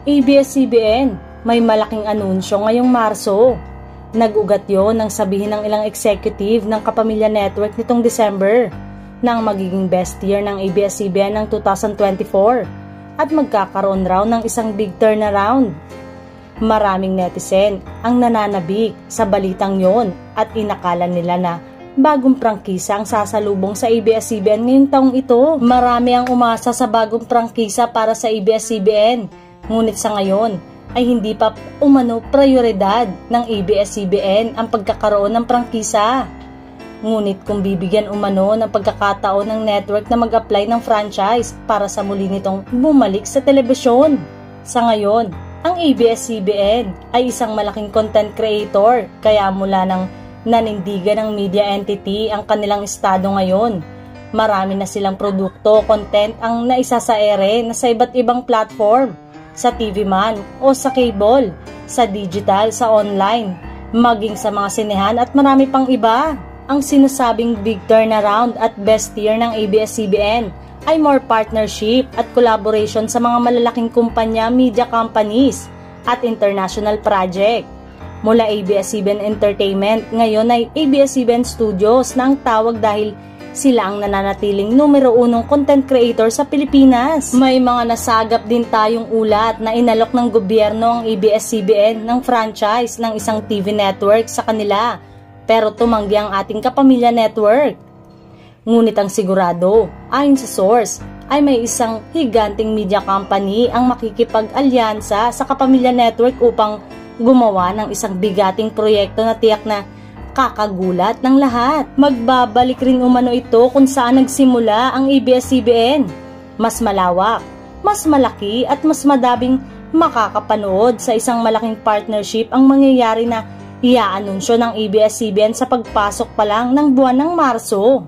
ABS-CBN, may malaking anunsyo ngayong Marso. Nag-ugat yon nang sabihin ng ilang executive ng Kapamilya Network nitong December na ang magiging best year ng ABS-CBN ng 2024 at magkakaroon raw ng isang big turnaround. Maraming netizen ang nananabik sa balitang yon at inakala nila na bagong prangkisa ang sasalubong sa ABS-CBN ngayong taong ito. Marami ang umasa sa bagong prangkisa para sa ABS-CBN, ngunit sa ngayon ay hindi pa umano prioridad ng ABS-CBN ang pagkakaroon ng prangkisa. Ngunit kung bibigyan umano ng pagkakataon ng network na mag-apply ng franchise para sa muli nitong bumalik sa telebisyon. Sa ngayon, ang ABS-CBN ay isang malaking content creator, kaya mula ng nanindigan ng media entity ang kanilang estado ngayon. Marami na silang produkto, content ang naisa sa ere na sa iba't ibang platform, sa TV man o sa cable, sa digital, sa online, maging sa mga sinehan at marami pang iba. Ang sinasabing big turnaround at best year ng ABS-CBN ay more partnership at collaboration sa mga malalaking kumpanya, media companies at international project. Mula ABS-CBN Entertainment, ngayon ay ABS-CBN Studios na ang tawag dahil sila ang nananatiling numero 1 content creator sa Pilipinas. May mga nasagap din tayong ulat na inalok ng gobyerno ang ABS-CBN ng franchise ng isang TV network sa kanila, pero tumanggi ang ating Kapamilya Network. Ngunit ang sigurado, ayon sa source, ay may isang higanting media company ang makikipag-alyansa sa Kapamilya Network upang gumawa ng isang bigating proyekto na tiyak na kakagulat ng lahat. Magbabalik rin umano ito kung saan nagsimula ang ABS-CBN. Mas malawak, mas malaki at mas madaming makakapanood sa isang malaking partnership ang mangyayari na iaanunsyo ng ABS-CBN sa pagpasok pa lang ng buwan ng Marso.